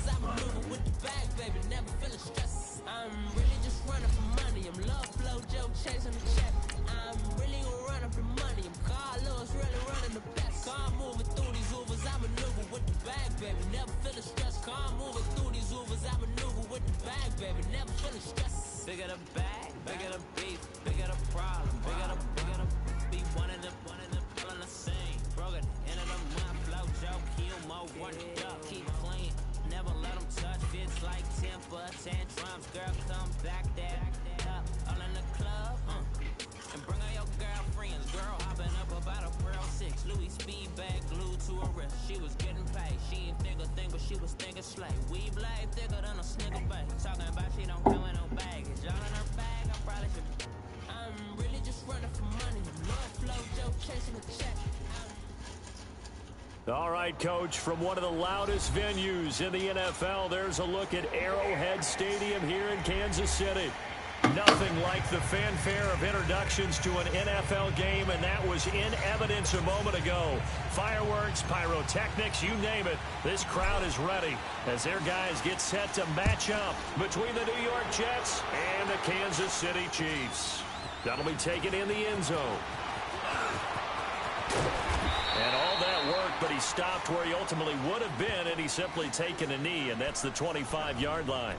I maneuver with the bag, baby, never feeling stress. I'm really just running for money. I'm love flow, Joe chasing the check. I'm really gonna run up the money. I'm Carlos, really running the best. Car moving through these Ubers, I maneuver with the bag, baby, never feeling stress. Car moving through these Ubers, I maneuver with the bag, baby, never feeling stress. Bigger the bag, bigger the beef, bigger the problem, bigger the be one of them pulling the scene. Broke it, end of the month, flow, Joe, Humo, run it up, keep clean. Never let them touch, fits like temper, tantrums, girl, come back there, up, all in the club, and bring all your girlfriends, girl, hopping up about a Pearl 6, Louis speed bag glued to her wrist, she was getting paid, she ain't think a thing, but she was thinking slay, we blade thicker than a snicker bag, talking about she don't come with no baggage, all in her bag, I probably should, I'm really just running for money, love flow, Joe, chasing the check. All right, Coach, from one of the loudest venues in the NFL, there's a look at Arrowhead Stadium here in Kansas City. Nothing like the fanfare of introductions to an NFL game, and that was in evidence a moment ago. Fireworks, pyrotechnics, you name it. This crowd is ready as their guys get set to match up between the New York Jets and the Kansas City Chiefs. That'll be taken in the end zone. And all that work, but he stopped where he ultimately would have been, and he's simply taken a knee, and that's the 25-yard line.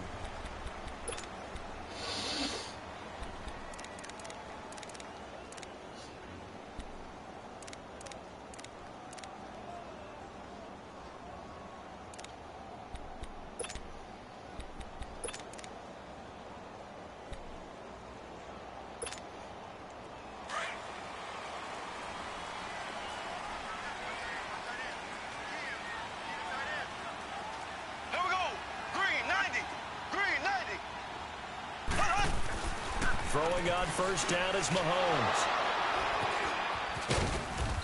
Throwing on first down is Mahomes.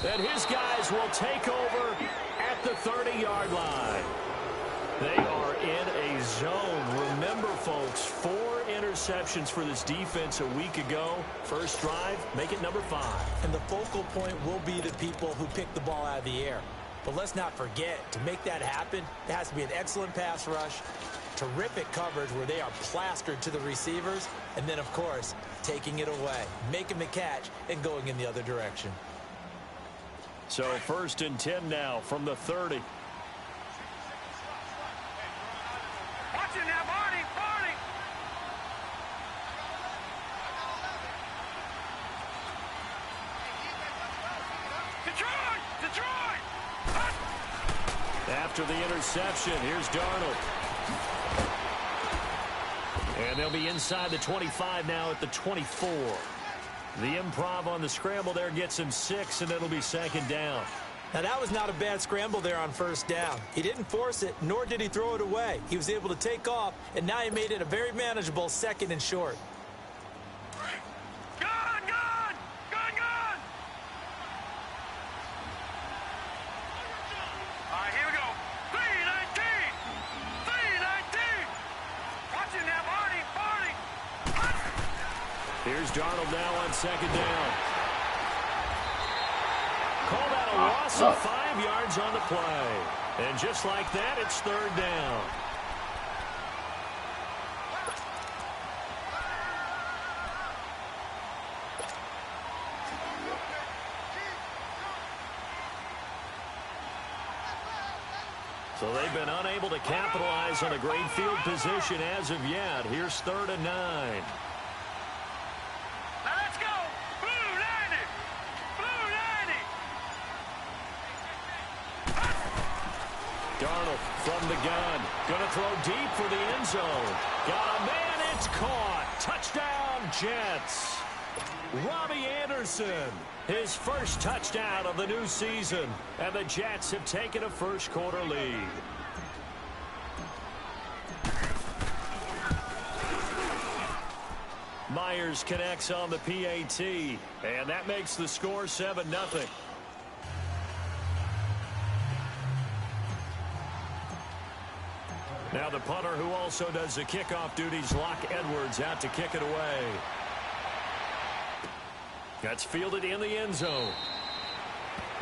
And his guys will take over at the 30-yard line. They are in a zone. Remember, folks, 4 interceptions for this defense a week ago. First drive, make it number 5. And the focal point will be the people who pick the ball out of the air. But let's not forget, to make that happen, it has to be an excellent pass rush, terrific coverage where they are plastered to the receivers, and then, of course, taking it away, making the catch, and going in the other direction. So 1st and 10 now from the 30. Watch it now, Barney, Barney! Detroit! Detroit! After the interception, here's Darnold. And they'll be inside the 25 now at the 24. The improv on the scramble there gets him 6, and it'll be 2nd down. Now, that was not a bad scramble there on 1st down. He didn't force it, nor did he throw it away. He was able to take off, and now he made it a very manageable 2nd and short. Here's Darnold now on 2nd down. Call that a loss of 5 yards on the play. And just like that, it's 3rd down. So they've been unable to capitalize on a great field position as of yet. Here's 3rd and 9. Darnold from the gun. Going to throw deep for the end zone. Got a man, it's caught. Touchdown, Jets. Robbie Anderson, his first touchdown of the new season. And the Jets have taken a first-quarter lead. Myers connects on the PAT. And that makes the score 7-0. Now the punter who also does the kickoff duties, Locke Edwards, out to kick it away. That's fielded in the end zone.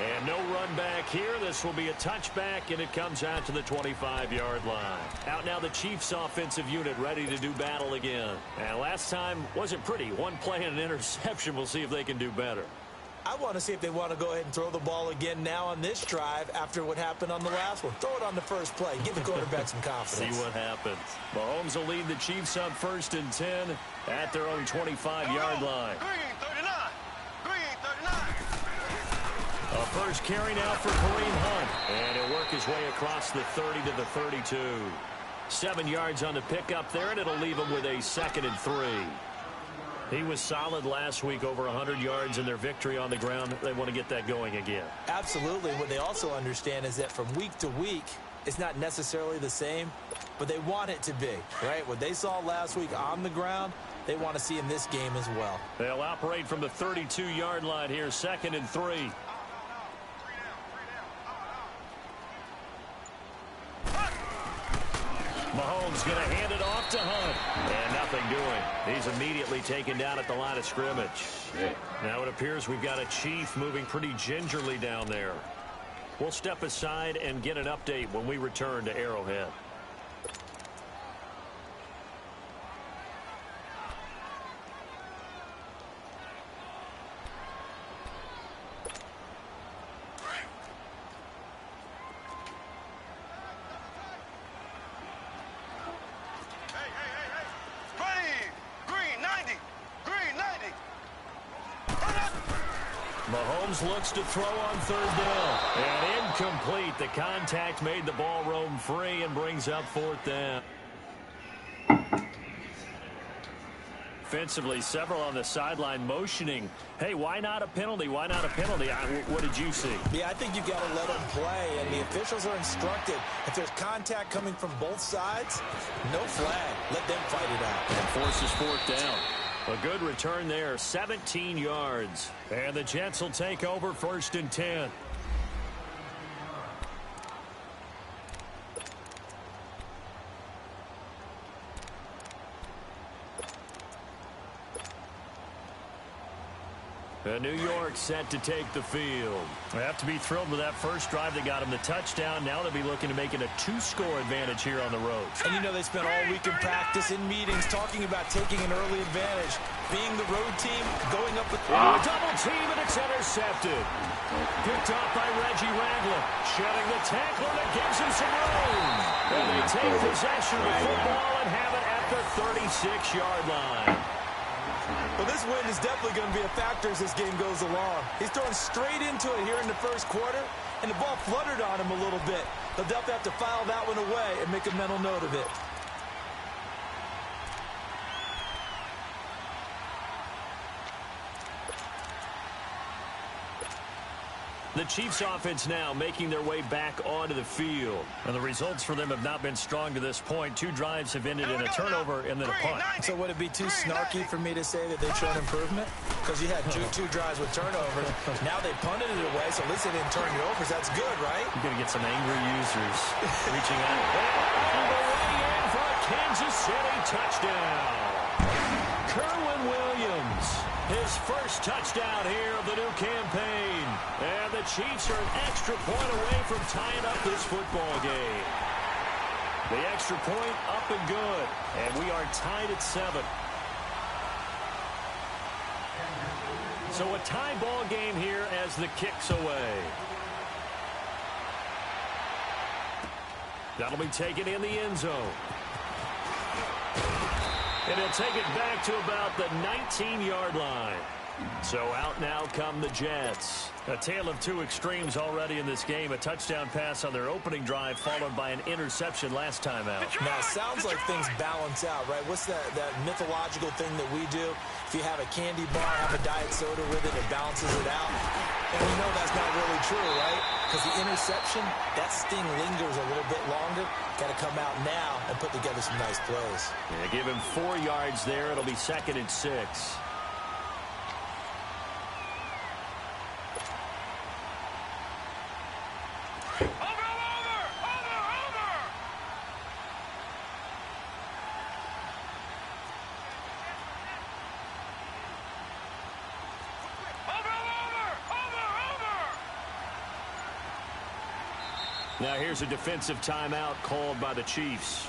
And no run back here. This will be a touchback, and it comes out to the 25-yard line. Out now the Chiefs offensive unit ready to do battle again. And last time wasn't pretty. One play and an interception. We'll see if they can do better. I want to see if they want to go ahead and throw the ball again now on this drive after what happened on the last one. Throw it on the first play. Give the quarterback some confidence. See what happens. Mahomes will lead the Chiefs on 1st and 10 at their own 25-yard line. Green 39. Green 39. A first carry now for Kareem Hunt. And he'll work his way across the 30 to the 32. 7 yards on the pickup there, and it'll leave him with a 2nd and 3. He was solid last week, over 100 yards in their victory on the ground. They want to get that going again. Absolutely. What they also understand is that from week to week, it's not necessarily the same, but they want it to be, right? What they saw last week on the ground, they want to see in this game as well. They'll operate from the 32-yard line here, 2nd and 3. Mahomes going to hand it off to Hunt. And nothing doing. He's immediately taken down at the line of scrimmage. Now it appears we've got a Chief moving pretty gingerly down there. We'll step aside and get an update when we return to Arrowhead. Mahomes looks to throw on 3rd down. And incomplete. The contact made the ball roam free and brings up 4th down. Offensively, several on the sideline motioning. Hey, why not a penalty? Why not a penalty? What did you see? Yeah, I think you've got to let them play, and the officials are instructed. If there's contact coming from both sides, no flag. Let them fight it out. And forces 4th down. A good return there, 17 yards. And the Jets will take over 1st and 10. New York set to take the field. They have to be thrilled with that first drive that got them the touchdown. Now they'll be looking to make it a 2-score advantage here on the road. And you know they spent all week in practice, in meetings, talking about taking an early advantage. Being the road team, going up with a double team, and it's intercepted. Picked off by Reggie Ragland. Shedding the tackle, and it gives him some room. And they take possession of the football and have it at the 36-yard line. Well, this win is definitely going to be a factor as this game goes along. He's throwing straight into it here in the first quarter, and the ball fluttered on him a little bit. He'll definitely have to file that one away and make a mental note of it. The Chiefs offense now making their way back onto the field. And the results for them have not been strong to this point. 2 drives have ended in a turnover and then a punt. So would it be too snarky for me to say that they've shown improvement? Because you had two drives with turnovers. Now they punted it away, so at least they didn't turn you over. So that's good, right? You're going to get some angry users reaching out. And the way in for a Kansas City touchdown. Kerwin Williams. His first touchdown here of the new campaign. And the Chiefs are an extra point away from tying up this football game. The extra point up and good. And we are tied at 7. So a tie ball game here as the kick's away. That'll be taken in the end zone. And he'll take it back to about the 19-yard line. So out now come the Jets. A tale of 2 extremes already in this game. A touchdown pass on their opening drive followed by an interception last time out. Now, it sounds like things balance out, right? What's that mythological thing that we do? If you have a candy bar, have a diet soda with it, it balances it out. And we know that's not really true, right? Because the interception, that sting lingers a little bit longer. Got to come out now and put together some nice plays. Yeah, give him 4 yards there. It'll be 2nd and 6. Now here's a defensive timeout called by the Chiefs.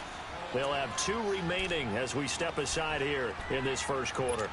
They'll have 2 remaining as we step aside here in this first quarter.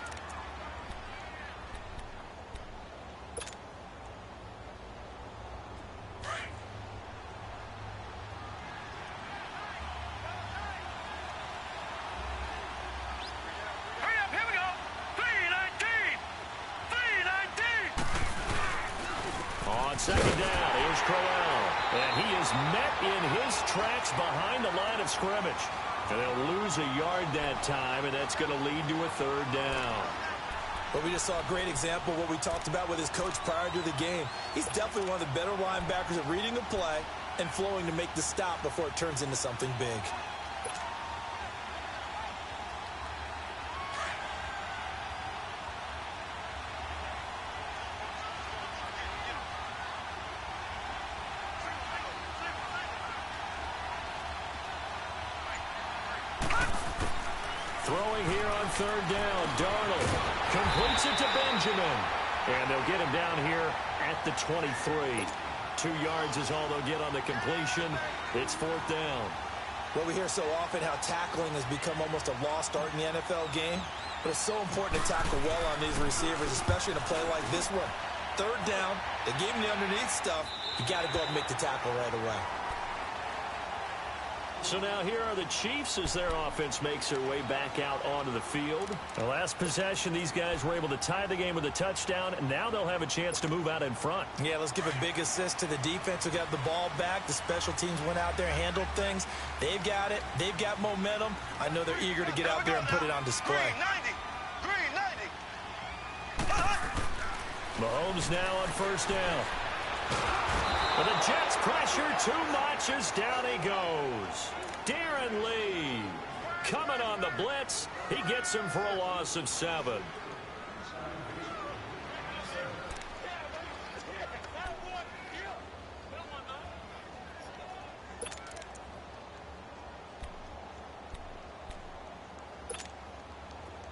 Second down, here's Crowell. And he is met in his tracks behind the line of scrimmage. And they'll lose a yard that time, and that's going to lead to a 3rd down. Well, we just saw a great example of what we talked about with his coach prior to the game. He's definitely one of the better linebackers at reading a play and flowing to make the stop before it turns into something big. Throwing here on 3rd down, Darnold completes it to Benjamin. And they'll get him down here at the 23. 2 yards is all they'll get on the completion. It's 4th down. Well, we hear so often how tackling has become almost a lost art in the NFL game. But it's so important to tackle well on these receivers, especially in a play like this one. 3rd down, they gave him the underneath stuff. You got to go and make the tackle right away. So now here are the Chiefs as their offense makes their way back out onto the field. The last possession, these guys were able to tie the game with a touchdown, and now they'll have a chance to move out in front. Yeah, let's give a big assist to the defense who got the ball back. The special teams went out there, handled things. They've got it. They've got momentum. I know they're eager to get out there and put it on display. Green 90. Mahomes now on 1st down. But the Jets pressure too much as down he goes. Darren Lee coming on the blitz. He gets him for a loss of 7.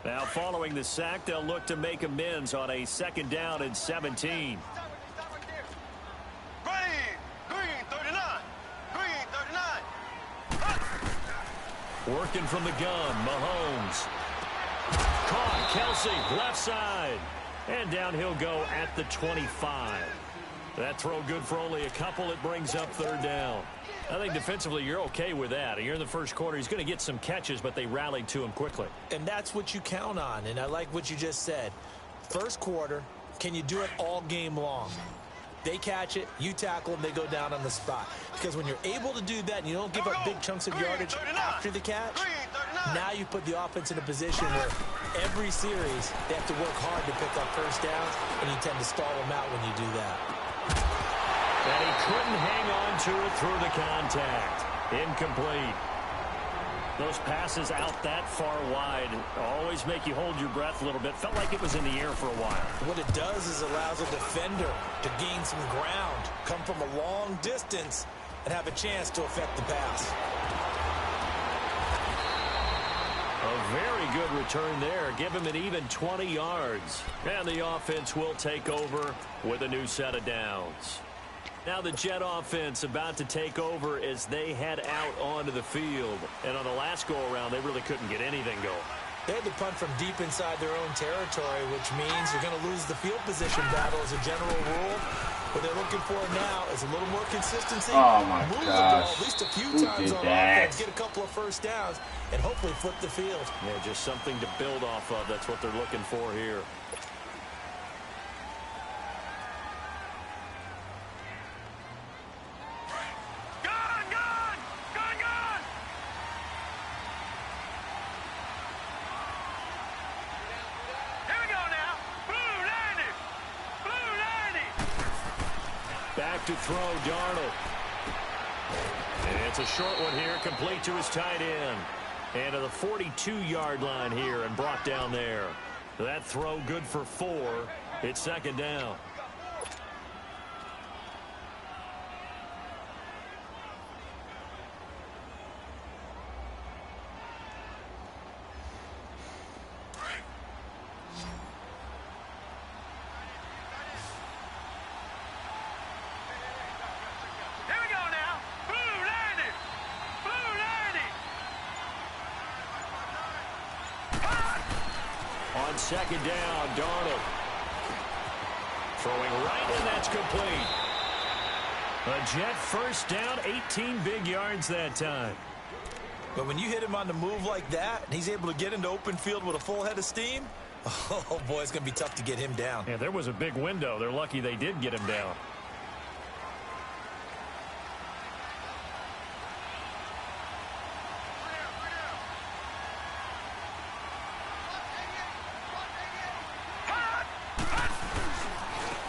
Now following the sack, they'll look to make amends on a 2nd down and 17. Working from the gun, Mahomes. Caught, Kelsey, left side. And down he'll go at the 25. That throw good for only a couple. It brings up 3rd down. I think defensively you're okay with that. Here in the first quarter, he's going to get some catches, but they rallied to him quickly. And that's what you count on, and I like what you just said. First quarter, can you do it all game long? They catch it, you tackle them, they go down on the spot. Because when you're able to do that and you don't give up big chunks of yardage after the catch, now you put the offense in a position where every series they have to work hard to pick up 1st downs, and you tend to stall them out when you do that. And he couldn't hang on to it through the contact. Incomplete. Those passes out that far wide always make you hold your breath a little bit. Felt like it was in the air for a while. What it does is allows a defender to gain some ground, come from a long distance, and have a chance to affect the pass. A very good return there. Give him an even 20 yards. And the offense will take over with a new set of downs. Now the Jet offense about to take over as they head out onto the field. And on the last go-around, they really couldn't get anything going. They had to punt from deep inside their own territory, which means you're going to lose the field position battle as a general rule. What they're looking for now is a little more consistency. Oh, my move gosh. the ball at least a few Who times did on that? offense, get a couple of 1st downs, and hopefully flip the field. Yeah, just something to build off of. That's what they're looking for here. Back to throw, Darnold. And it's a short one here, complete to his tight end. And to the 42-yard line here and brought down there. That throw good for 4. It's 2nd down. on second down. Darnold throwing right, and that's complete. A Jet first down, 18 big yards that time. But when you hit him on the move like that, and he's able to get into open field with a full head of steam, oh, boy, it's going to be tough to get him down. Yeah, there was a big window. They're lucky they did get him down.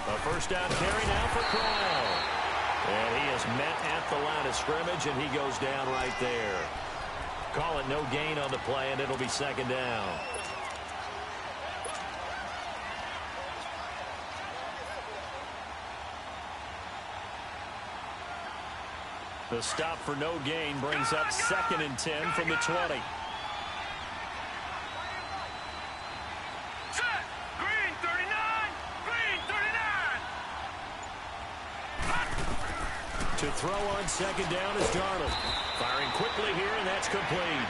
A first down carry now for Crowell. And he is met at the line of scrimmage, and he goes down right there. Call it no gain on the play, and it'll be second down. The stop for no gain brings up 2nd and 10 from the 20. Set. Green 39. Green 39. To throw on second down is Darnold. Firing quickly here, and that's complete.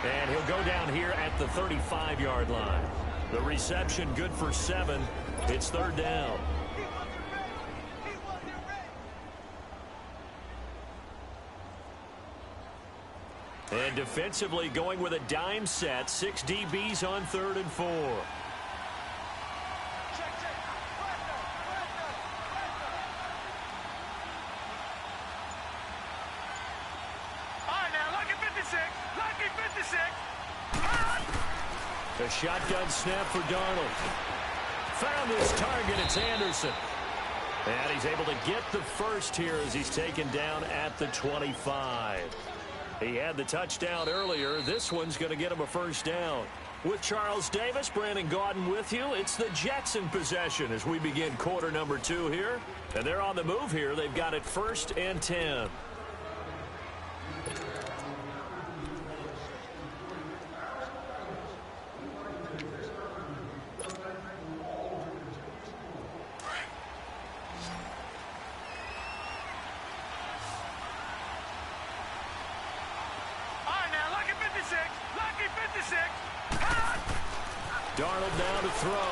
And he'll go down here at the 35-yard line. The reception good for 7. It's 3rd down. And defensively going with a dime set. 6 DBs on 3rd and 4. A shotgun snap for Darnold. Found his target. It's Anderson. And he's able to get the first here as he's taken down at the 25. He had the touchdown earlier. This one's going to get him a first down. With Charles Davis, Brandon Gaudin with you. It's the Jets in possession as we begin quarter number 2 here. And they're on the move here. They've got it 1st and 10. Darnold now to throw.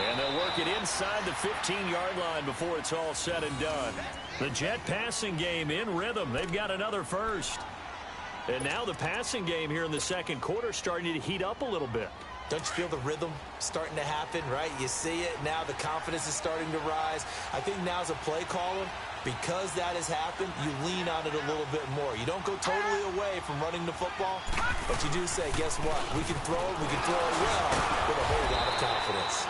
And they'll work it inside the 15-yard line before it's all said and done. The Jet passing game in rhythm. They've got another first. And now the passing game here in the second quarter starting to heat up a little bit. Don't you feel the rhythm starting to happen, right? You see it. Now the confidence is starting to rise. I think now as a play caller, because that has happened, you lean on it a little bit more. You don't go totally away from running the football, but you do say, guess what? We can throw it well with a whole lot of confidence.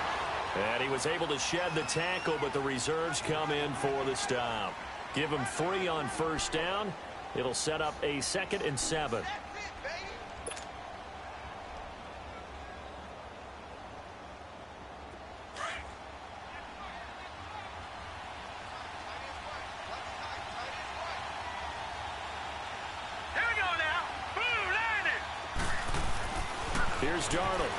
And he was able to shed the tackle, but the reserves come in for the stop. Give him 3 on first down. It'll set up a 2nd and 7. Here's Darnold.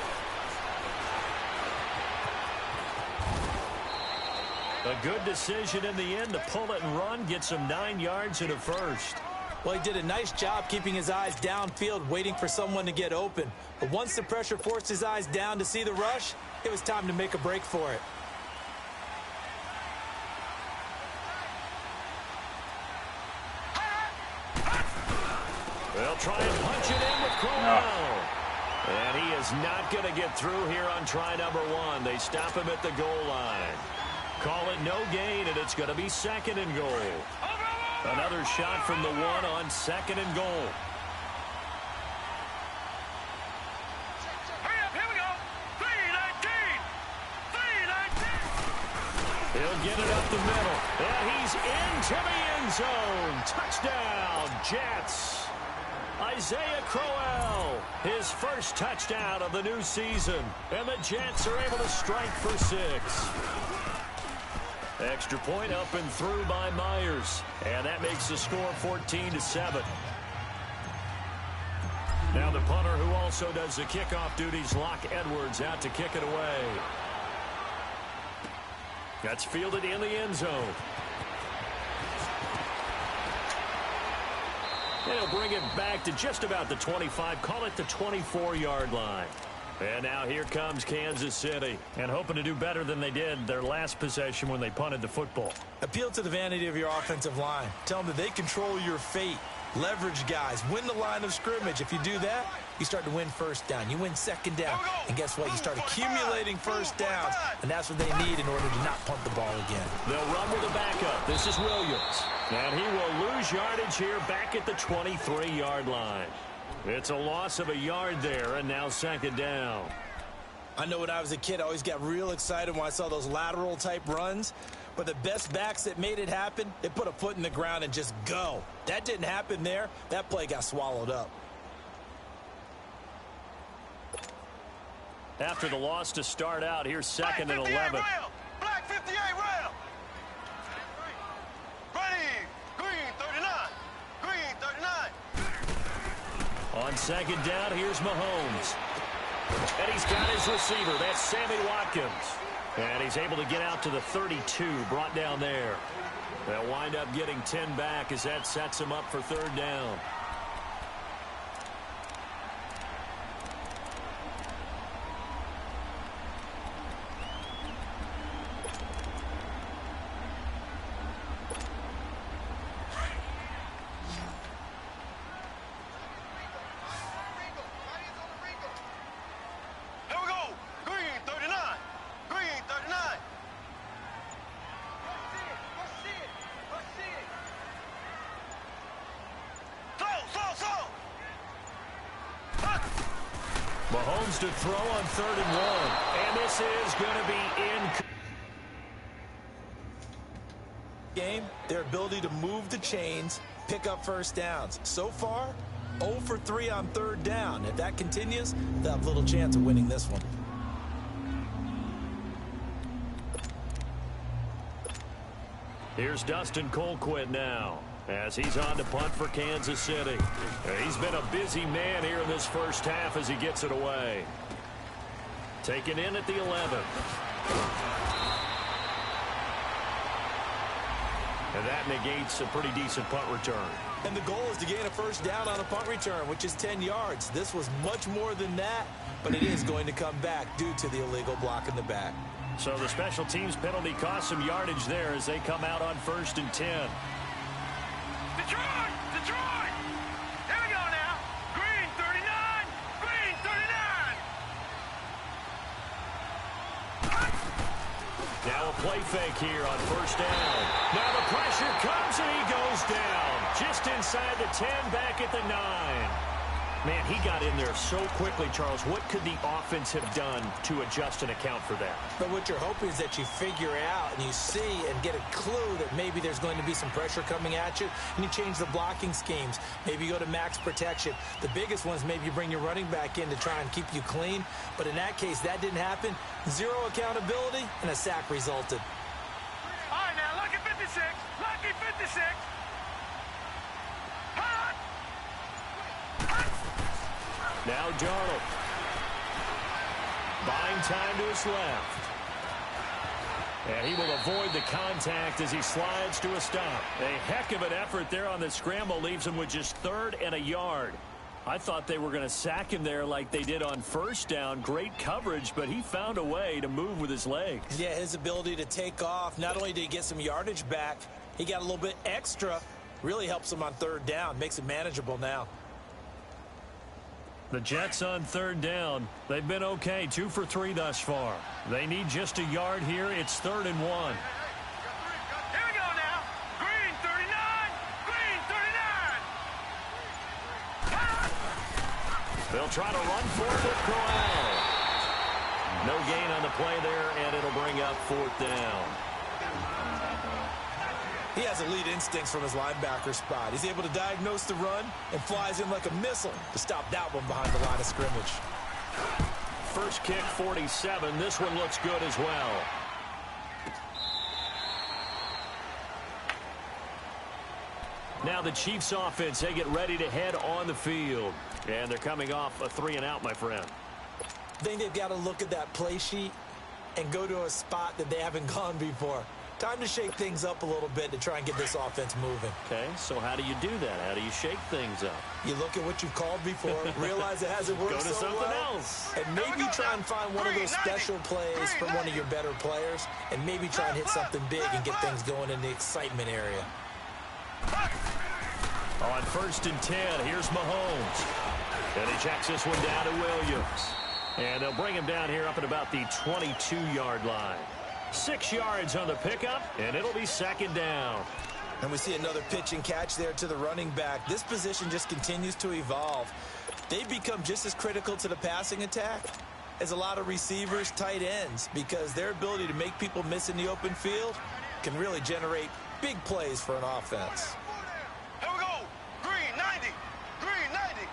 A good decision in the end to pull it and run, get some 9 yards and a first. Well, he did a nice job keeping his eyes downfield, waiting for someone to get open. But once the pressure forced his eyes down to see the rush, it was time to make a break for it. They'll try and punch it in with Crowell. And he is not going to get through here on try number 1. They stop him at the goal line. Call it no gain, and it's going to be 2nd and goal. Another shot from the 1 on 2nd and goal. Hurry up, here we go. 319. 319. He'll get it up the middle. And he's into the end zone. Touchdown, Jets. Isaiah Crowell, his first touchdown of the new season. And the Jets are able to strike for 6. Extra point up and through by Myers. And that makes the score 14-7. Now the punter who also does the kickoff duties, Locke Edwards, out to kick it away. That's fielded in the end zone. And he'll bring it back to just about the 25. Call it the 24-yard line. And now here comes Kansas City, and hoping to do better than they did their last possession when they punted the football. Appeal to the vanity of your offensive line. Tell them that they control your fate. Leverage guys. Win the line of scrimmage. If you do that, you start to win first down. You win second down. And guess what? You start accumulating first downs, and that's what they need in order to not punt the ball again. They'll run with a backup. This is Williams. And he will lose yardage here back at the 23-yard line. It's a loss of a yard there, and now second down. I know when I was a kid, I always got real excited when I saw those lateral-type runs. But the best backs that made it happen, they put a foot in the ground and just go. That didn't happen there. That play got swallowed up. After the loss to start out, here's second and 11. Black 58 rail. Ready. Green 39. Green 39. On second down, here's Mahomes. And he's got his receiver. That's Sammy Watkins. And he's able to get out to the 32, brought down there. They'll wind up getting 10 back as that sets him up for third down. Mahomes to throw on 3rd and 1. And this is going to be in. Game, their ability to move the chains, pick up first downs. So far, 0 for 3 on 3rd down. If that continues, they'll have little chance of winning this one. Here's Dustin Colquitt now, as he's on to punt for Kansas City. He's been a busy man here in this first half as he gets it away. Taken in at the 11. And that negates a pretty decent punt return. And the goal is to gain a first down on a punt return, which is 10 yards. This was much more than that, but it is going to come back due to the illegal block in the back. So the special teams penalty cost some yardage there as they come out on 1st and 10. Detroit! Detroit! Here we go now. Green 39. Green 39. Now a play fake here on 1st down. Now the pressure comes and he goes down. Just inside the 10, back at the 9. Man, he got in there so quickly, Charles. What could the offense have done to adjust and account for that? But what you're hoping is that you figure out and you see and get a clue that maybe there's going to be some pressure coming at you, and you change the blocking schemes. Maybe you go to max protection. The biggest one is maybe you bring your running back in to try and keep you clean. But in that case, that didn't happen. Zero accountability, and a sack resulted. All right, now, lucky 56. Lucky 56. Hot! Now Darnold. Buying time to his left. And he will avoid the contact as he slides to a stop. A heck of an effort there on the scramble leaves him with just 3rd and a yard. I thought they were going to sack him there like they did on 1st down. Great coverage, but he found a way to move with his legs. Yeah, his ability to take off, not only did he get some yardage back, he got a little bit extra. Really helps him on 3rd down, makes it manageable now. The Jets on 3rd down. They've been okay, 2 for 3 thus far. They need just a yard here. It's 3rd and 1. Here we go now. Green 39. Green 39. They'll try to run for it with Corral. No gain on the play there, and it'll bring up 4th down. He has elite instincts from his linebacker spot. He's able to diagnose the run and flies in like a missile to stop that one behind the line of scrimmage. First kick, 47. This one looks good as well. Now the Chiefs offense, they get ready to head on the field. And they're coming off a 3-and-out, my friend. I think they've got to look at that play sheet and go to a spot that they haven't gone before. Time to shake things up a little bit to try and get this offense moving. Okay, so how do you do that? How do you shake things up? You look at what you've called before, realize it hasn't worked Go to so something well, else. and maybe try and find one of those special plays from one of your better players, and maybe try and hit something big and get things going in the excitement area. On 1st and 10, here's Mahomes. And he checks this one down to Williams. And they'll bring him down here up at about the 22-yard line. 6 yards on the pickup, and it'll be 2nd down. And we see another pitch and catch there to the running back. This position just continues to evolve. They become just as critical to the passing attack as a lot of receivers, tight ends, because their ability to make people miss in the open field can really generate big plays for an offense. Here we go. Green 90. Green 90.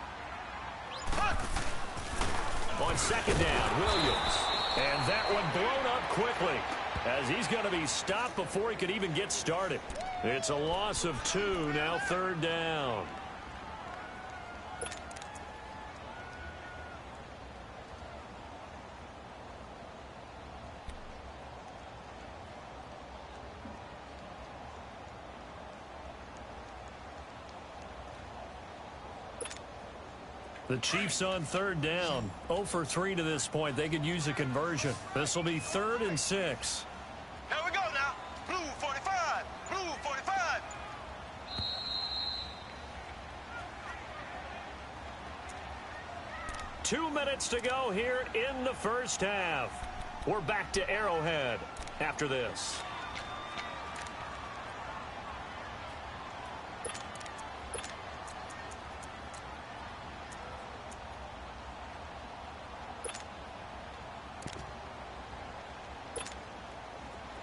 On 2nd down, Williams. And that one blown up quickly as he's going to be stopped before he could even get started. It's a loss of 2, now 3rd down. The Chiefs on 3rd down. 0 for 3 to this point. They could use a conversion. This will be 3rd and 6. Here we go now. Blue 45. Blue 45. Two minutes to go here in the first half. We're back to Arrowhead after this.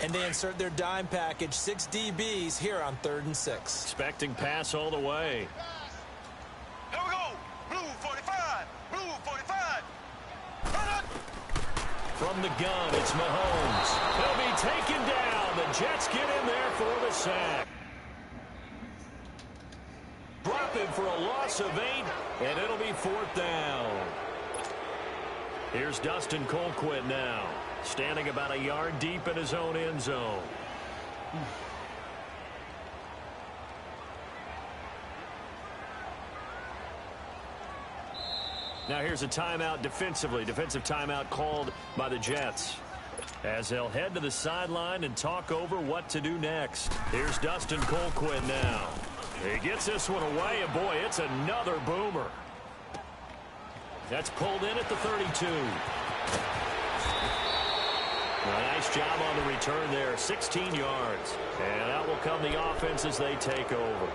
And they insert their dime package, 6 DBs here on 3rd and 6. Expecting pass all the way. Here we go. Blue 45. Blue 45. Run it. From the gun, it's Mahomes. He'll be taken down. The Jets get in there for the sack. Drop him for a loss of 8, and it'll be 4th down. Here's Dustin Colquitt now, standing about a yard deep in his own end zone. Now here's a timeout defensively. Defensive timeout called by the Jets, as they'll head to the sideline and talk over what to do next. Here's Dustin Colquitt now. He gets this one away, and boy, it's another boomer. That's pulled in at the 32. A nice job on the return there, 16 yards. And out will come the offense as they take over.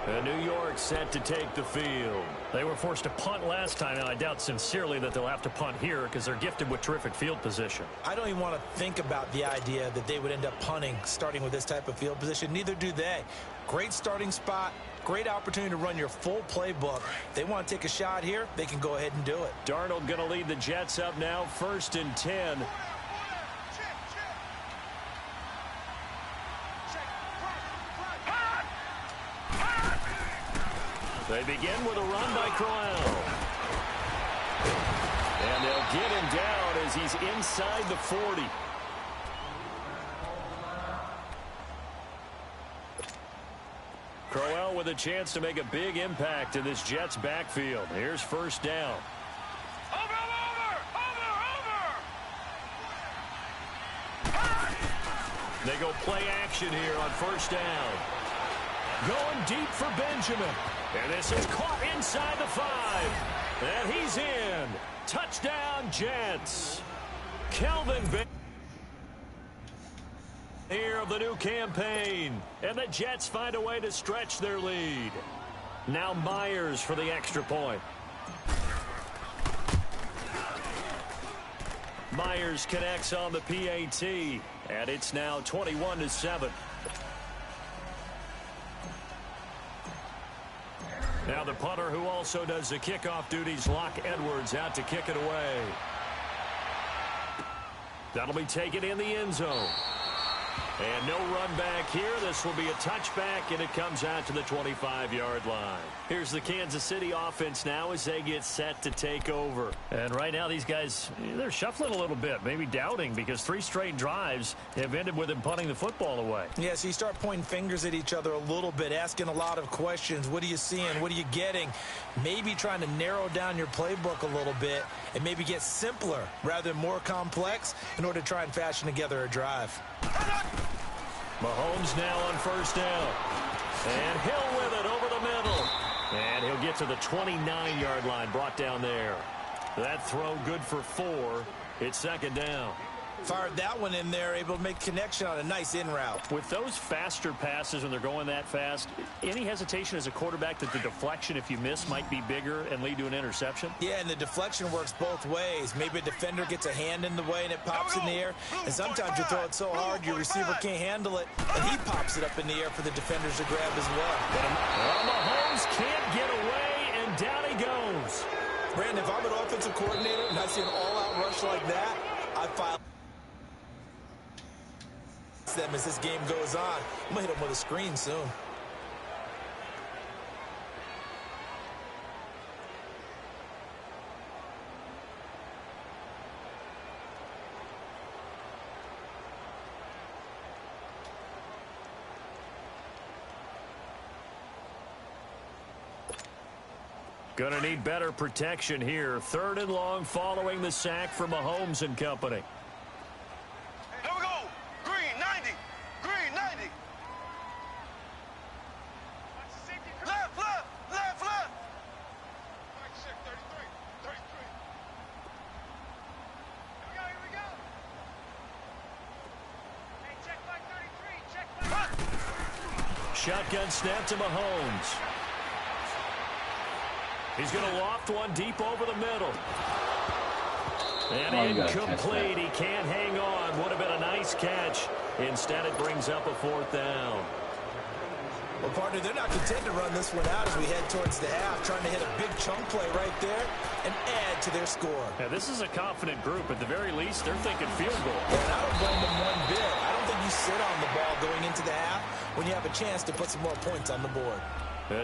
And New York set to take the field. They were forced to punt last time, and I doubt sincerely that they'll have to punt here because they're gifted with terrific field position. I don't even want to think about the idea that they would end up punting starting with this type of field position. Neither do they. Great starting spot, great opportunity to run your full playbook. If they want to take a shot here, they can go ahead and do it. Darnold going to lead the Jets up now, 1st and 10. They begin with a run by Crowell. And they'll get him down as he's inside the 40. Crowell with a chance to make a big impact in this Jets backfield. Here's 1st down. Over. They go play action here on 1st down. Going deep for Benjamin. And this is caught inside the 5. And he's in. Touchdown, Jets. Kelvin here of the new campaign. And the Jets find a way to stretch their lead. Now Myers for the extra point. Myers connects on the PAT. And it's now 21-7. Now the punter who also does the kickoff duties, Locke Edwards, out to kick it away. That'll be taken in the end zone. And no run back here. This will be a touchback, and it comes out to the 25-yard line. Here's the Kansas City offense now as they get set to take over. And right now these guys, they're shuffling a little bit, maybe doubting, because 3 straight drives have ended with them punting the football away. Yeah, so you start pointing fingers at each other a little bit, asking a lot of questions. What are you seeing? What are you getting? Maybe trying to narrow down your playbook a little bit and maybe get simpler rather than more complex in order to try and fashion together a drive. Mahomes now on first down. And Hill with it over the middle. And he'll get to the 29-yard line, brought down there. That throw good for 4. It's second down. Fired that one in there, able to make connection on a nice in route. With those faster passes when they're going that fast, any hesitation as a quarterback that the deflection, if you miss, might be bigger and lead to an interception? Yeah, and the deflection works both ways. Maybe a defender gets a hand in the way and it pops in the air. And sometimes you throw it so hard your receiver can't handle it, and he pops it up in the air for the defenders to grab as well. Mahomes can't get away, and down he goes. Brandon, if I'm an offensive coordinator and I see an all-out rush like that, I file them as this game goes on. I'm going to hit them with a screen soon. Gonna need better protection here. 3rd and long following the sack from Mahomes and company. Here we go. Green 90. Green 90. Left, left, left, left. 33, 33. Here we go. Hey, check back 33, check back. Shotgun snap to Mahomes. He's going to loft one deep over the middle. And incomplete. He can't hang on. Would have been a nice catch. Instead, it brings up a 4th down. Well, partner, they're not content to run this one out as we head towards the half, trying to hit a big chunk play right there and add to their score. Now, this is a confident group. At the very least, they're thinking field goal. And I don't blame them one bit. I don't think you sit on the ball going into the half when you have a chance to put some more points on the board.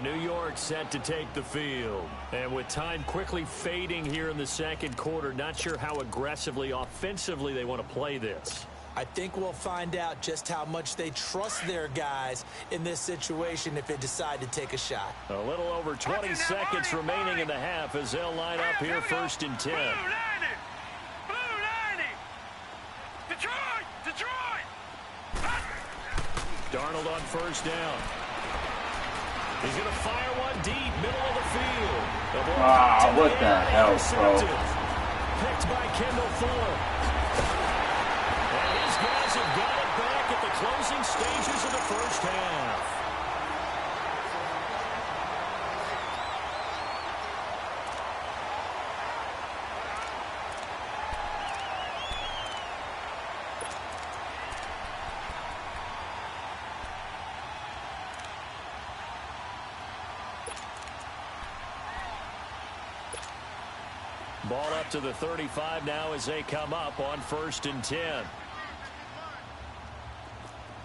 New York set to take the field. And with time quickly fading here in the second quarter, not sure how aggressively, offensively they want to play this. I think we'll find out just how much they trust their guys in this situation if they decide to take a shot. A little over 20 seconds remaining in the half as they'll line up here 1st and 10. Blue 90. Blue 90. Detroit. Detroit. Darnold on first down. He's going to fire one deep, middle of the field. Wow, what the hell, bro? Picked by Kendall Fuller. And his guys have got it back at the closing stages of the first half. Ball up to the 35 now as they come up on 1st and 10.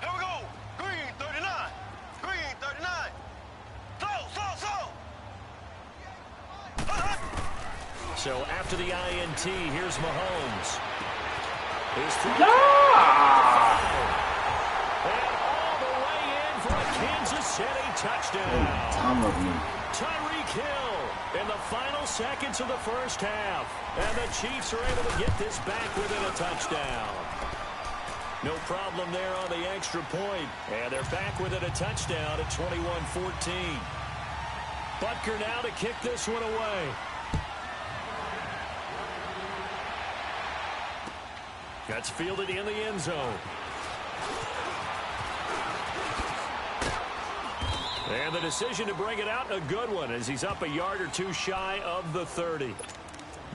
Here we go. Green 39. Green 39. Slow. So after the INT, here's Mahomes. His throw. And all the way in for a Kansas City touchdown. Tyreek Hill in the final seconds of the first half. And the Chiefs are able to get this back within a touchdown. No problem there on the extra point. And they're back within a touchdown at 21-14. Butker now to kick this one away. That's fielded in the end zone. And the decision to bring it out, a good one, as he's up a yard or two shy of the 30.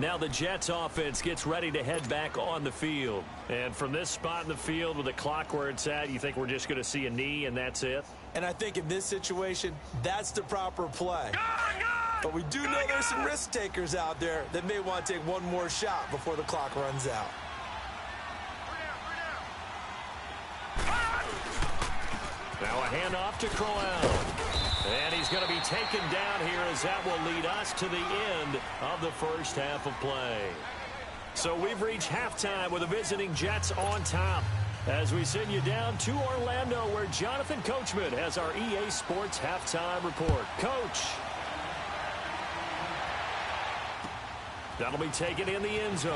Now the Jets offense gets ready to head back on the field. And from this spot in the field with the clock where it's at, you think we're just going to see a knee and that's it? And I think in this situation, that's the proper play. But we do know there's some risk takers out there that may want to take one more shot before the clock runs out. handoff to Crowell. And he's going to be taken down here as that will lead us to the end of the first half of play. So we've reached halftime with the visiting Jets on top. As we send you down to Orlando, where Jonathan Coachman has our EA Sports halftime report. Coach. That'll be taken in the end zone.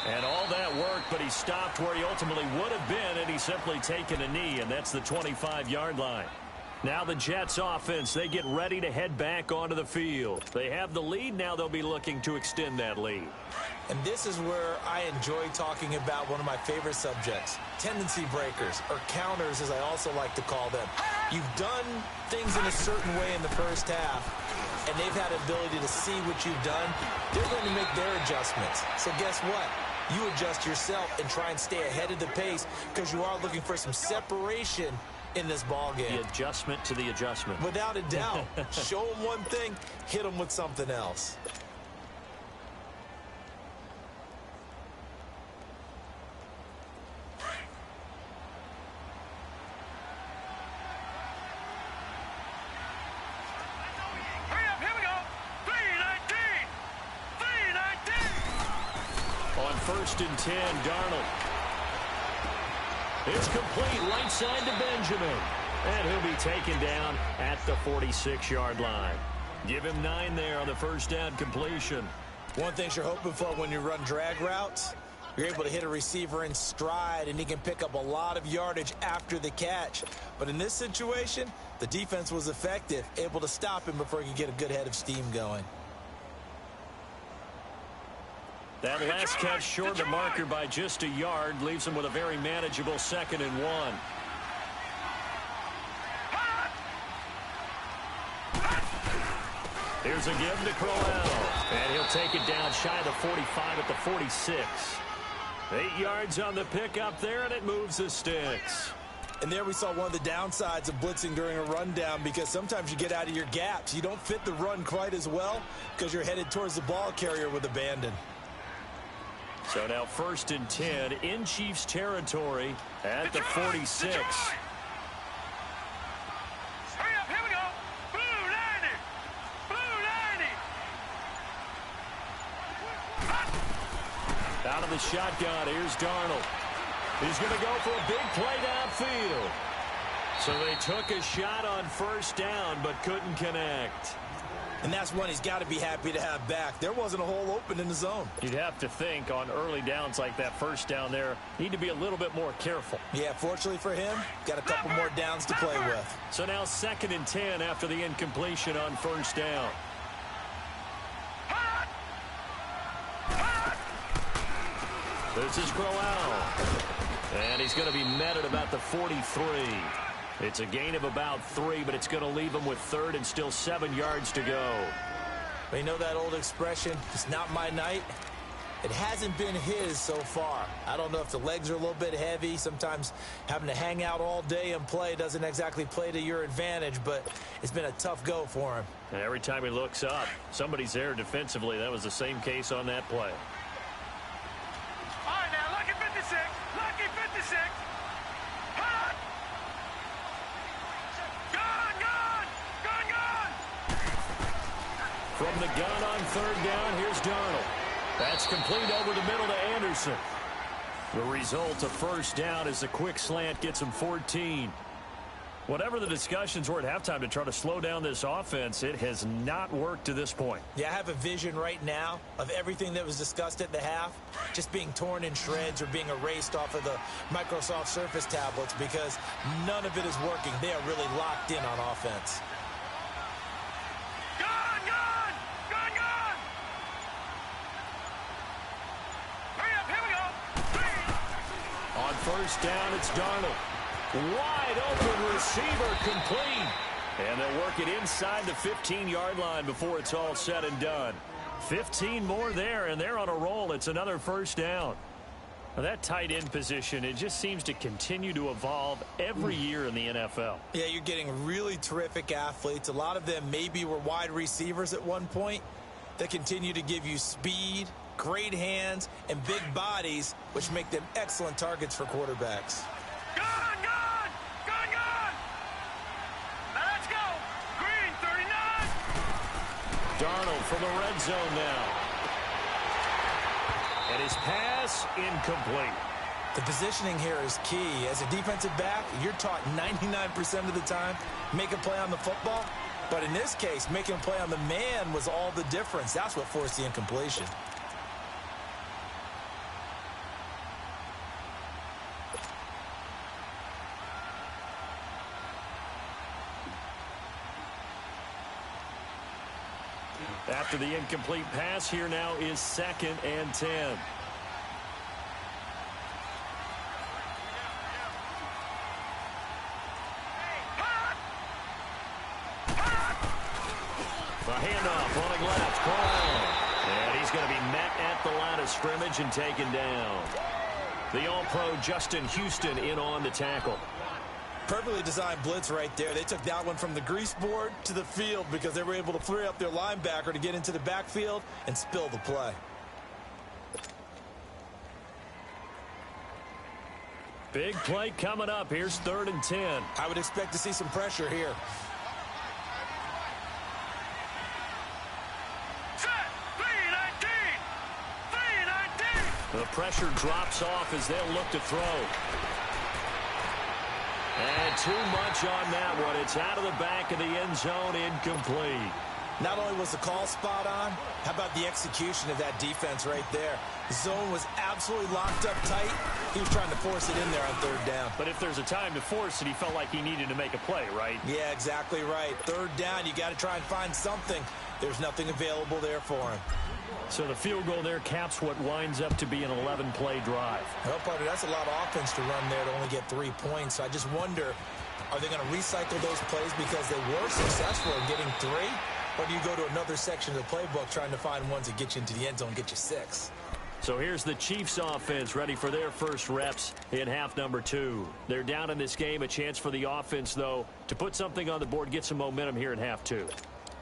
And all that work, but he stopped where he ultimately would have been, and he's simply taken a knee, and that's the 25-yard line. Now the Jets offense, they get ready to head back onto the field. They have the lead. Now they'll be looking to extend that lead. And this is where I enjoy talking about one of my favorite subjects, tendency breakers, or counters as I also like to call them. You've done things in a certain way in the first half, and they've had the ability to see what you've done. They're going to make their adjustments. So guess what? You adjust yourself and try and stay ahead of the pace because you are looking for some separation in this ball game. The adjustment to the adjustment. Without a doubt. Show them one thing, hit them with something else. First and 10, Darnold. It's complete right side to Benjamin. And he'll be taken down at the 46-yard line. Give him 9 there on the first down completion. One thing you're hoping for when you run drag routes, you're able to hit a receiver in stride, and he can pick up a lot of yardage after the catch. But in this situation, the defense was effective, able to stop him before he could get a good head of steam going. That last catch short of the marker by just a yard leaves him with a very manageable 2nd and 1. Here's a give to Crowell. And he'll take it down shy of the 45 at the 46. 8 yards on the pickup there, and it moves the sticks. And there we saw one of the downsides of blitzing during a rundown, because sometimes you get out of your gaps. You don't fit the run quite as well because you're headed towards the ball carrier with abandon. So now 1st and 10 in Chiefs territory at the 46. Hurry up, here we go. Blue 90. Blue 90. Out of the shotgun, here's Darnold. He's going to go for a big play downfield. So they took a shot on first down but couldn't connect. And that's one he's got to be happy to have back. There wasn't a hole open in the zone. You'd have to think on early downs like that first down there, need to be a little bit more careful. Yeah, fortunately for him, got a couple more downs to play with. So now 2nd and 10 after the incompletion on first down. This is Crowell. And he's going to be met at about the 43. It's a gain of about 3, but it's going to leave him with 3rd and still 7 yards to go. You know that old expression, it's not my night? It hasn't been his so far. I don't know if the legs are a little bit heavy. Sometimes having to hang out all day and play doesn't exactly play to your advantage, but it's been a tough go for him. And every time he looks up, somebody's there defensively. That was the same case on that play. All right, now, lucky 56. Lucky 56. Hot. Gun. From the gun on 3rd down, here's Darnold. That's complete over the middle to Anderson. The result of first down is a quick slant gets him 14. Whatever the discussions were at halftime to try to slow down this offense, it has not worked to this point. Yeah, I have a vision right now of everything that was discussed at the half just being torn in shreds or being erased off of the Microsoft Surface tablets because none of it is working. They are really locked in on offense. First down, it's Darnold. Wide open receiver complete. And they'll work it inside the 15-yard line before it's all said and done. 15 more there, and they're on a roll. It's another first down. Now that tight end position, it just seems to continue to evolve every year in the NFL. Yeah, you're getting really terrific athletes. A lot of them maybe were wide receivers at one point that continue to give you speed, great hands and big bodies, which make them excellent targets for quarterbacks. Gun, gun! Gun, gun! Now let's go! Green, 39! Darnold from the red zone now. And his pass incomplete. The positioning here is key. As a defensive back, you're taught 99% of the time, make a play on the football. But in this case, making a play on the man was all the difference. That's what forced the incompletion. After the incomplete pass, here now is 2nd and 10. A handoff running left. And he's going to be met at the line of scrimmage and taken down. The All-Pro Justin Houston in on the tackle. Perfectly designed blitz right there. They took that one from the grease board to the field because they were able to free up their linebacker to get into the backfield and spill the play. Big play coming up. Here's 3rd and 10. I would expect to see some pressure here. The pressure drops off as they'll look to throw. And too much on that one. It's out of the back of the end zone, incomplete. Not only was the call spot on, how about the execution of that defense right there? The zone was absolutely locked up tight. He was trying to force it in there on 3rd down. But if there's a time to force it, he felt like he needed to make a play, right? Yeah, exactly right. 3rd down, you got to try and find something. There's nothing available there for him. So the field goal there caps what winds up to be an 11-play drive. Well, partner, that's a lot of offense to run there to only get 3 points. So I just wonder, are they going to recycle those plays because they were successful in getting 3? Or do you go to another section of the playbook trying to find ones that get you into the end zone and get you 6? So here's the Chiefs offense ready for their first reps in half number 2. They're down in this game. A chance for the offense, though, to put something on the board, get some momentum here in half 2.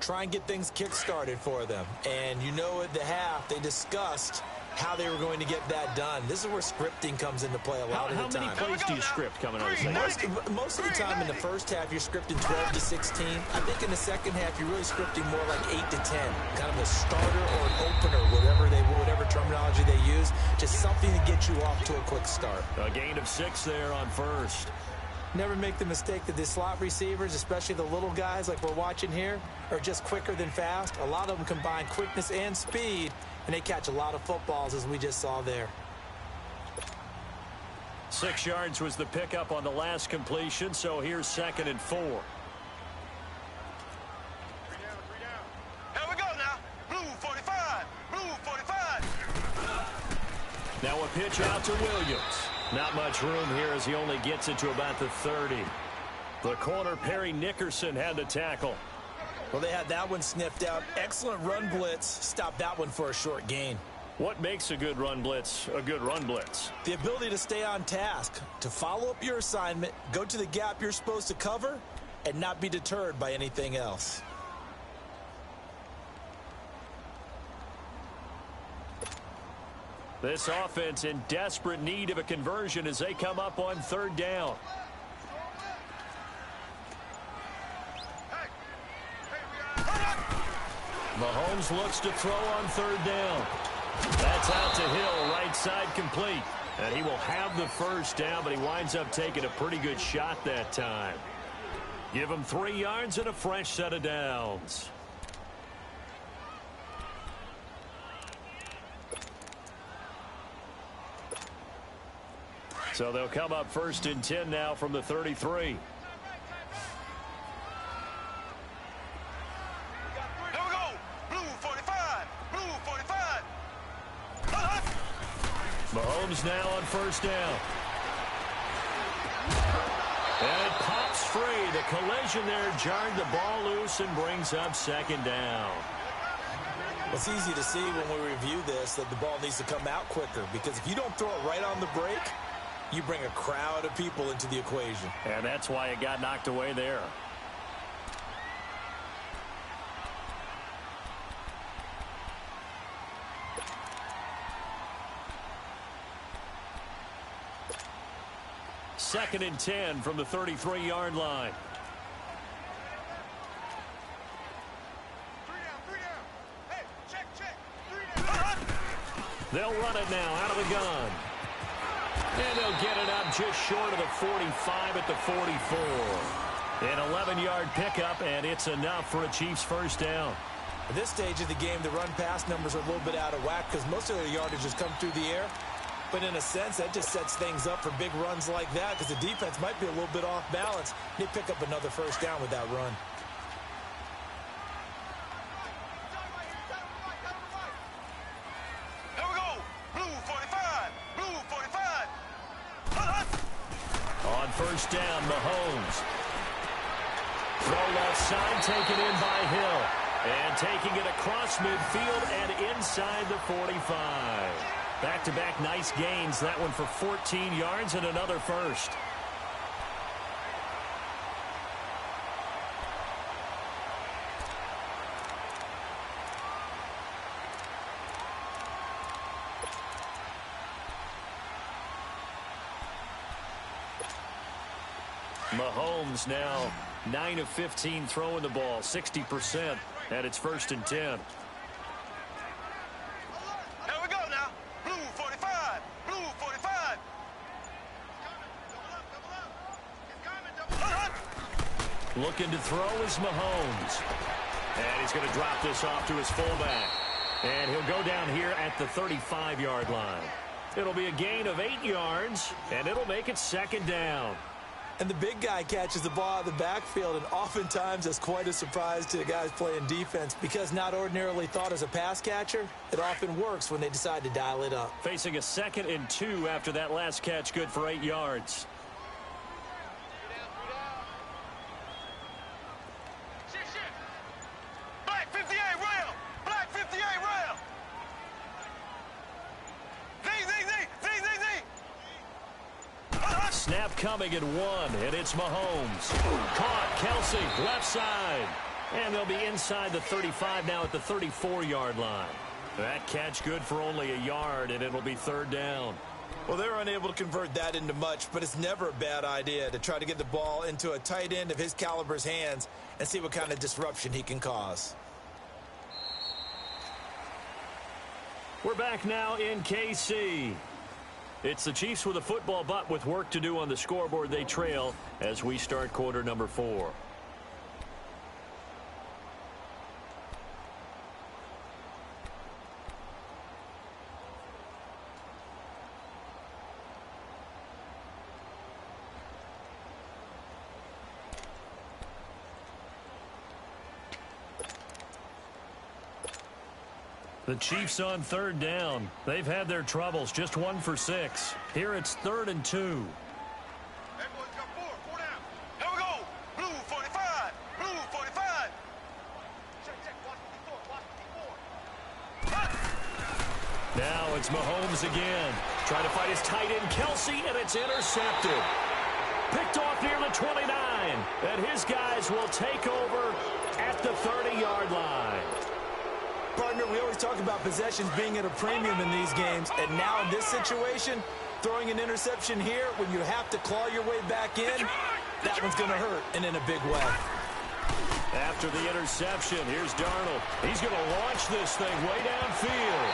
Try and get things kick-started for them. And you know at the half, they discussed how they were going to get that done. This is where scripting comes into play a lot of the time. How many plays do you script coming out of the second? Most of the time in the first half, you're scripting 12 to 16. I think in the second half, you're really scripting more like 8 to 10. Kind of a starter or an opener, whatever terminology they use. Just something to get you off to a quick start. A gain of 6 there on first. Never make the mistake that the slot receivers, especially the little guys like we're watching here, are just quicker than fast. A lot of them combine quickness and speed, and they catch a lot of footballs, as we just saw there. 6 yards was the pickup on the last completion, so here's 2nd and 4. Here we go now. Blue 45. Blue 45. Now a pitch out to Williams. Not much room here as he only gets it to about the 30. The corner, Perry Nickerson, had the tackle. Well, they had that one sniffed out. Excellent run blitz. Stopped that one for a short gain. What makes a good run blitz a good run blitz? The ability to stay on task, to follow up your assignment, go to the gap you're supposed to cover, and not be deterred by anything else. This offense in desperate need of a conversion as they come up on 3rd down. Mahomes looks to throw on 3rd down. That's out to Hill, right side complete. And he will have the first down, but he winds up taking a pretty good shot that time. Give him 3 yards and a fresh set of downs. So they'll come up 1st and 10 now from the 33. Here we go. Blue 45. Blue 45. Mahomes now on 1st down. And it pops free. The collision there jarred the ball loose and brings up 2nd down. It's easy to see when we review this that the ball needs to come out quicker, because if you don't throw it right on the break, you bring a crowd of people into the equation. And that's why it got knocked away there. 2nd and 10 from the 33-yard line. They'll run it now out of the gun. And they'll get it up just short of the 45 at the 44. An 11-yard pickup, and it's enough for a Chiefs first down. At this stage of the game, the run-pass numbers are a little bit out of whack because most of their yardage has come through the air. But in a sense, that just sets things up for big runs like that because the defense might be a little bit off balance. They pick up another first down with that run. Here we go. Blue 45. Blue 45. On first down, Mahomes. Throw left side, taken in by Hill. And taking it across midfield and inside the 45. Back-to-back nice gains. That one for 14 yards and another first. Mahomes now 9 of 15 throwing the ball, 60%, and it's 1st and 10. Here we go now. Blue 45. Blue 45. Looking to throw is Mahomes. And he's going to drop this off to his fullback. And he'll go down here at the 35-yard line. It'll be a gain of 8 yards, and it'll make it 2nd down. And the big guy catches the ball out of the backfield, and oftentimes that's quite a surprise to the guys playing defense because not ordinarily thought as a pass catcher, it often works when they decide to dial it up. Facing a 2nd and 2 after that last catch, good for 8 yards. Black 58 rail. Black 58 rail. Z. Snap coming at 1, and it's Mahomes. Caught, Kelsey, left side. And they'll be inside the 35 now at the 34-yard line. That catch good for only a yard, and it'll be 3rd down. Well, they're unable to convert that into much, but it's never a bad idea to try to get the ball into a tight end of his caliber's hands and see what kind of disruption he can cause. We're back now in KC. It's the Chiefs with a football, but with work to do on the scoreboard. They trail as we start quarter number 4. The Chiefs on 3rd down. They've had their troubles, just 1 for 6. Here it's 3rd and 2. Hey, boys, got 4 down. Here we go. Blue 45. Blue 45. Check. Watch 54. Now it's Mahomes again. Trying to fight his tight end, Kelsey, and it's intercepted. Picked off near the 29. And his guys will take over at the 30-yard line. Partner, we always talk about possessions being at a premium in these games, and now in this situation, throwing an interception here when you have to claw your way back in, that one's going to hurt, and in a big way. After the interception, here's Darnold. He's going to launch this thing way downfield,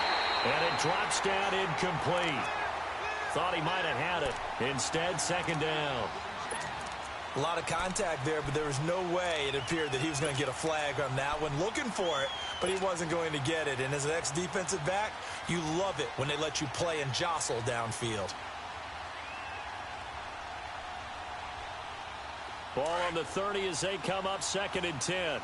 and it drops down incomplete. Thought he might have had it. Instead, 2nd down. A lot of contact there, but there was no way it appeared that he was going to get a flag on that one. Looking for it, but he wasn't going to get it. And as an ex-defensive back, you love it when they let you play and jostle downfield. Ball on the 30 as they come up 2nd and 10.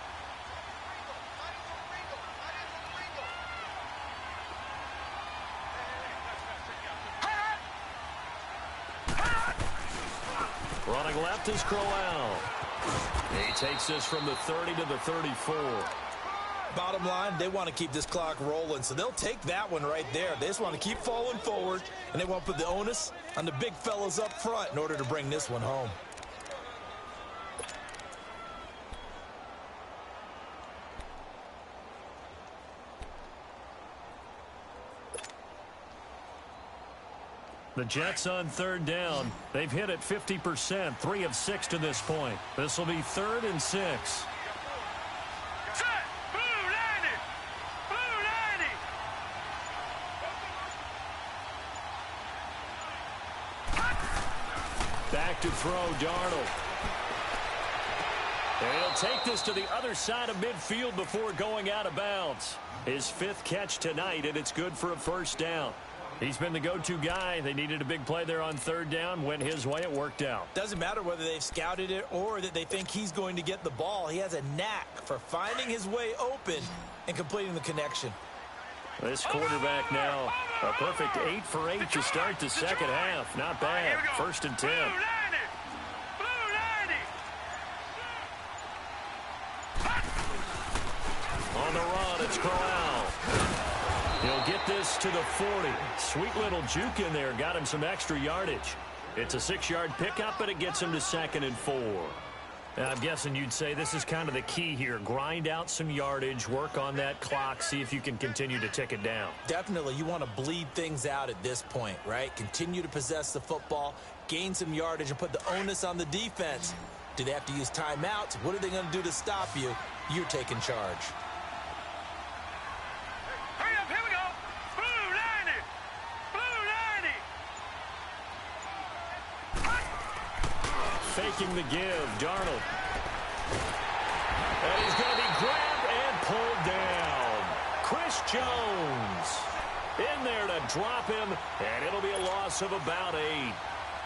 Running left is Crowell. He takes this from the 30 to the 34. Bottom line, they want to keep this clock rolling, so they'll take that one right there. They just want to keep falling forward, and they want to put the onus on the big fellas up front in order to bring this one home. The Jets on third down. They've hit it 50%, 3 of 6 to this point. This will be 3rd and 6. Set! Blue landing! Blue landing! Back to throw, Darnold. And he'll take this to the other side of midfield before going out of bounds. His 5th catch tonight, and it's good for a first down. He's been the go-to guy. They needed a big play there on third down. Went his way. It worked out. Doesn't matter whether they've scouted it or that they think he's going to get the ball. He has a knack for finding his way open and completing the connection. This quarterback now, a perfect 8 for 8 to start the second half. Not bad. 1st and 10. Blue landing! Blue landing! On the run, it's Corral. He'll get this to the 40. Sweet little juke in there. Got him some extra yardage. It's a 6-yard pickup, and it gets him to 2nd and 4. I'm guessing you'd say this is kind of the key here. Grind out some yardage, work on that clock, see if you can continue to tick it down. Definitely, you want to bleed things out at this point, right? Continue to possess the football, gain some yardage, and put the onus on the defense. Do they have to use timeouts? What are they going to do to stop you? You're taking charge. Hurry up, here we go! Blue landing! Blue landing! Faking the give, Darnold. And he's going to be grabbed and pulled down. Chris Jones in there to drop him, and it'll be a loss of about 8.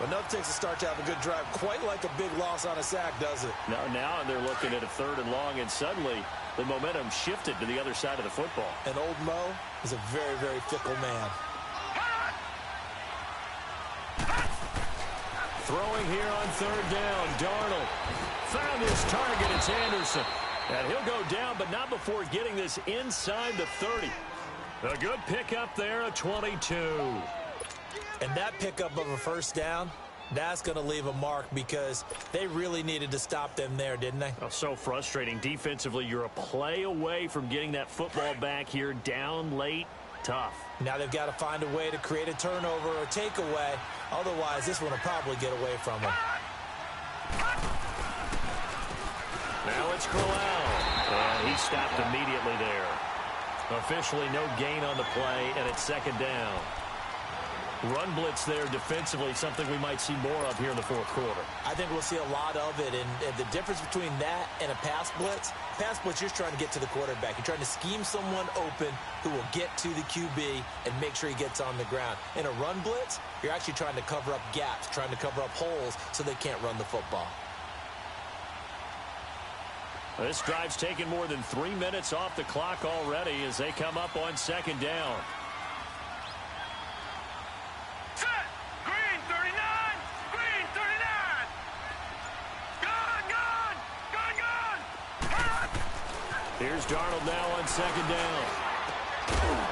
But enough takes a start to have a good drive, quite like a big loss on a sack, does it? Now they're looking at a 3rd and long, and suddenly the momentum shifted to the other side of the football. And old Mo is a very, very fickle man. Throwing here on 3rd down, Darnold found his target. It's Anderson. And he'll go down, but not before getting this inside the 30. A good pickup there, a 22. And that pickup of a first down, that's going to leave a mark because they really needed to stop them there, didn't they? Oh, so frustrating. Defensively, you're a play away from getting that football back here down late. Tough. Now they've got to find a way to create a turnover or takeaway. Otherwise, this one will probably get away from them. Now it's Corral. And he stopped immediately there. Officially no gain on the play, and it's 2nd down. Run blitz there defensively, something we might see more of here in the 4th quarter. I think we'll see a lot of it, and the difference between that and a pass blitz, you're trying to get to the quarterback. You're trying to scheme someone open who will get to the QB and make sure he gets on the ground. In a run blitz, you're actually trying to cover up gaps, trying to cover up holes so they can't run the football. This drive's taken more than 3 minutes off the clock already as they come up on 2nd down. Set! Green 39! Green 39! Gone! Gone! Gone! Gone! Here's Darnold now on 2nd down.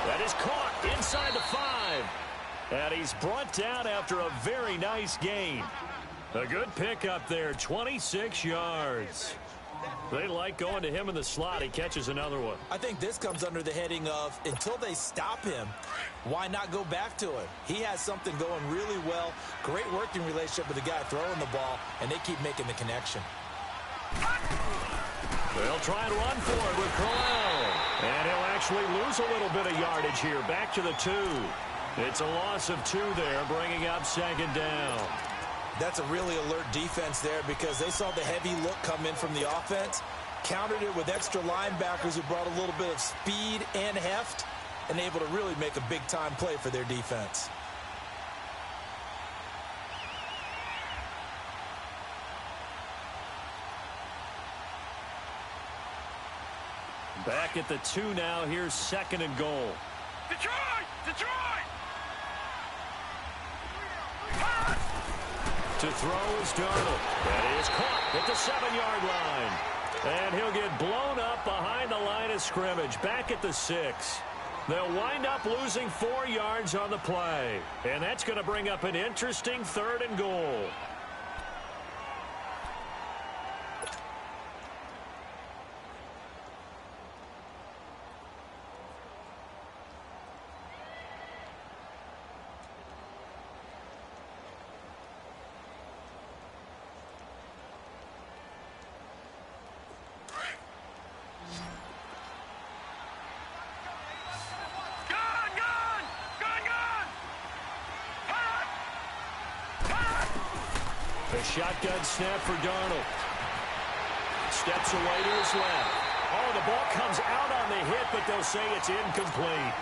That is caught inside the 5. And he's brought down after a very nice gain. A good pickup there, 26 yards. They like going to him in the slot. He catches another one. I think this comes under the heading of, until they stop him, why not go back to it? He has something going really well, great working relationship with the guy throwing the ball, and they keep making the connection. They'll try and run for it with Corral. And he'll actually lose a little bit of yardage here. Back to the 2. It's a loss of 2 there, bringing up 2nd down. That's a really alert defense there because they saw the heavy look come in from the offense, countered it with extra linebackers who brought a little bit of speed and heft, and able to really make a big-time play for their defense. Back at the 2 now. Here's 2nd and goal. Detroit! Detroit! To throw is Darnold. That is caught at the 7-yard line. And he'll get blown up behind the line of scrimmage. Back at the 6. They'll wind up losing 4 yards on the play. And that's going to bring up an interesting 3rd and goal. A shotgun snap for Darnold. Steps away to his left. Oh, the ball comes out on the hit, but they'll say it's incomplete.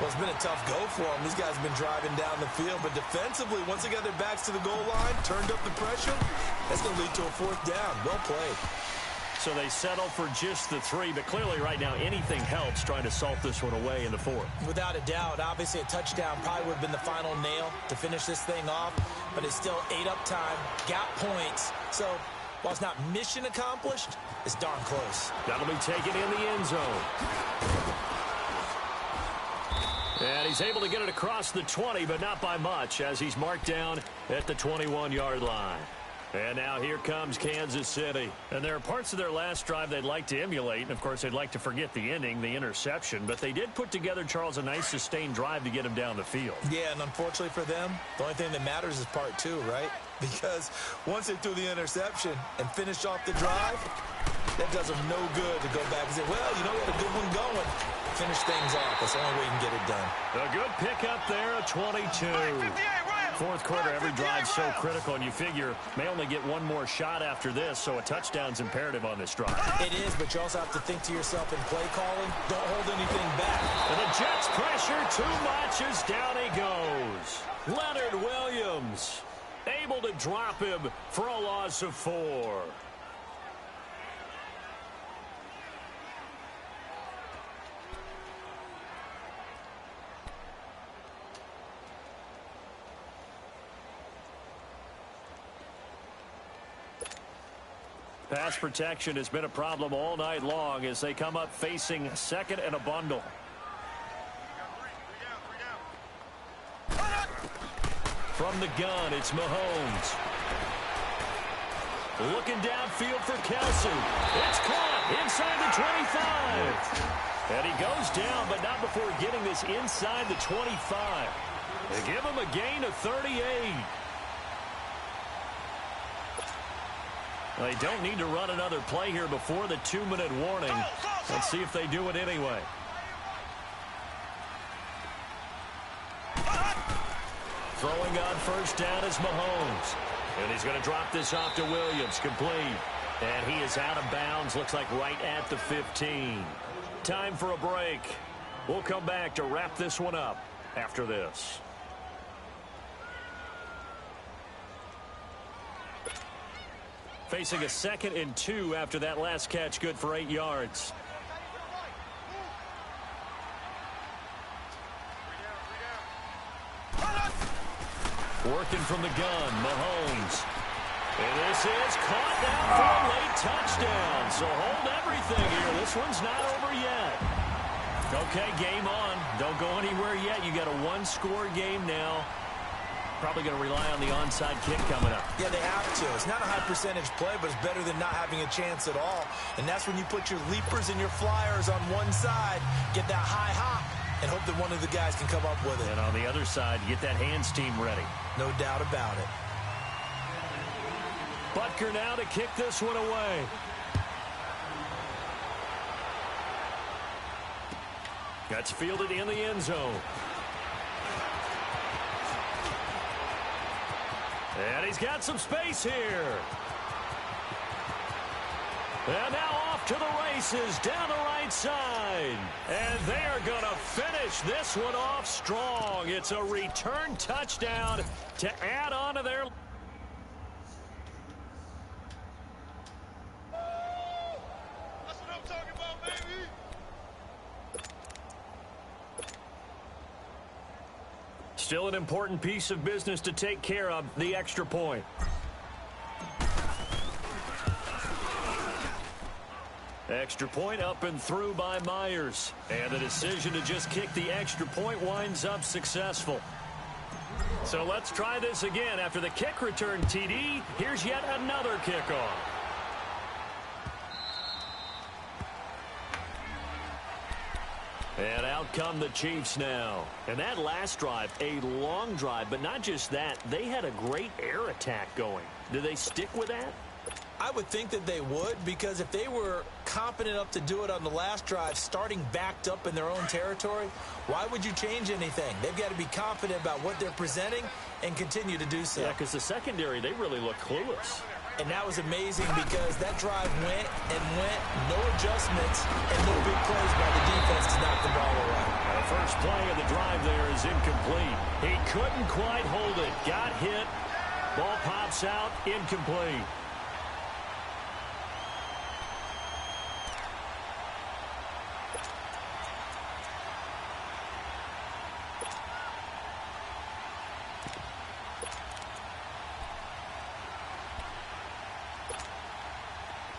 Well, it's been a tough go for them. These guys have been driving down the field, but defensively, once they got their backs to the goal line, turned up the pressure, that's going to lead to a fourth down. Well played. So they settle for just the 3, but clearly right now anything helps trying to salt this one away in the 4th. Without a doubt, obviously a touchdown probably would have been the final nail to finish this thing off, but it's still 8 up time, got points. So while it's not mission accomplished, it's darn close. That'll be taken in the end zone. And he's able to get it across the 20, but not by much, as he's marked down at the 21-yard line. And now here comes Kansas City. And there are parts of their last drive they'd like to emulate. And, of course, they'd like to forget the ending, the interception. But they did put together, Charles, a nice sustained drive to get him down the field. Yeah, and unfortunately for them, the only thing that matters is part 2, right? Because once they threw the interception and finished off the drive, that does them no good to go back and say, well, you know, we had a good one going. Finish things off. That's the only way you can get it done. A good pickup there, a 22. Fourth quarter, every drive's so critical, and you figure may only get one more shot after this, so a touchdown's imperative on this drive. It is, but you also have to think to yourself in play calling, don't hold anything back. And the Jets pressure too much as down he goes. Leonard Williams able to drop him for a loss of 4. Pass protection has been a problem all night long as they come up facing second and a bundle. From the gun, it's Mahomes. Looking downfield for Kelsey. It's caught inside the 25. And he goes down, but not before getting this inside the 25. They give him a gain of 38. They don't need to run another play here before the 2-minute warning. Let's see if they do it anyway. Throwing on first down is Mahomes. And he's going to drop this off to Williams. Complete. And he is out of bounds. Looks like right at the 15. Time for a break. We'll come back to wrap this one up after this. Facing a 2nd and 2 after that last catch, good for 8 yards. Working from the gun, Mahomes. And this is caught down for a late touchdown. So hold everything here. This one's not over yet. Okay, game on. Don't go anywhere yet. You got a 1-score game now. Probably going to rely on the onside kick coming up. Yeah, they have to. It's not a high percentage play, but it's better than not having a chance at all. And that's when you put your leapers and your flyers on one side, get that high hop, and hope that one of the guys can come up with it. And on the other side, get that hands team ready. No doubt about it. Butker now to kick this one away. That's fielded in the end zone. And he's got some space here. And now off to the races down the right side. And they are going to finish this one off strong. It's a return touchdown to add on to their... That's what I'm talking about, baby. Still an important piece of business to take care of, the extra point. Extra point up and through by Myers. And the decision to just kick the extra point winds up successful. So let's try this again. After the kick return TD, here's yet another kickoff. And out come the Chiefs now. And that last drive, a long drive, but not just that. They had a great air attack going. Do they stick with that? I would think that they would, because if they were confident enough to do it on the last drive, starting backed up in their own territory, why would you change anything? They've got to be confident about what they're presenting and continue to do so. Yeah, because the secondary, they really look clueless. And that was amazing because that drive went and went, no adjustments, and no big plays by the defense to knock the ball away. The first play of the drive there is incomplete. He couldn't quite hold it. Got hit. Ball pops out, incomplete.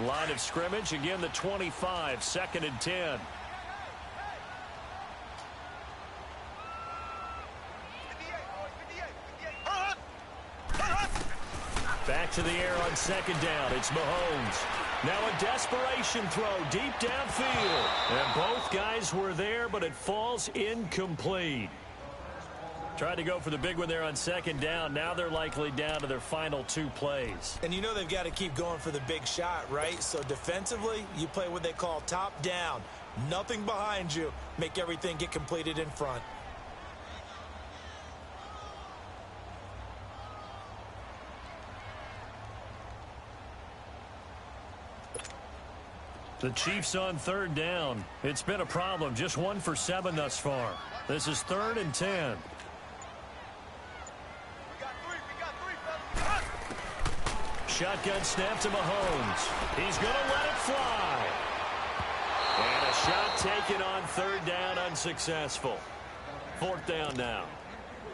Line of scrimmage, again the 25, 2nd and 10. Back to the air on 2nd down. It's Mahomes. Now a desperation throw deep downfield. And both guys were there, but it falls incomplete. Tried to go for the big one there on 2nd down. Now they're likely down to their final 2 plays. And you know they've got to keep going for the big shot, right? So defensively, you play what they call top down. Nothing behind you. Make everything get completed in front. The Chiefs on 3rd down. It's been a problem. Just 1 for 7 thus far. This is 3rd and 10. Shotgun snap to Mahomes. He's going to let it fly. And a shot taken on 3rd down, unsuccessful. 4th down now.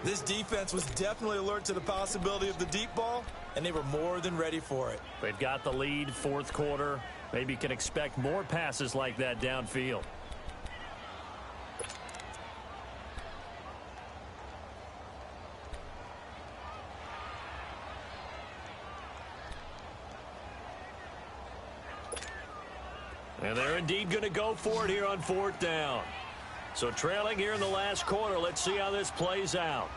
This defense was definitely alert to the possibility of the deep ball, and they were more than ready for it. They've got the lead, 4th quarter. Maybe can expect more passes like that downfield. And they're indeed going to go for it here on 4th down. So trailing here in the last quarter. Let's see how this plays out.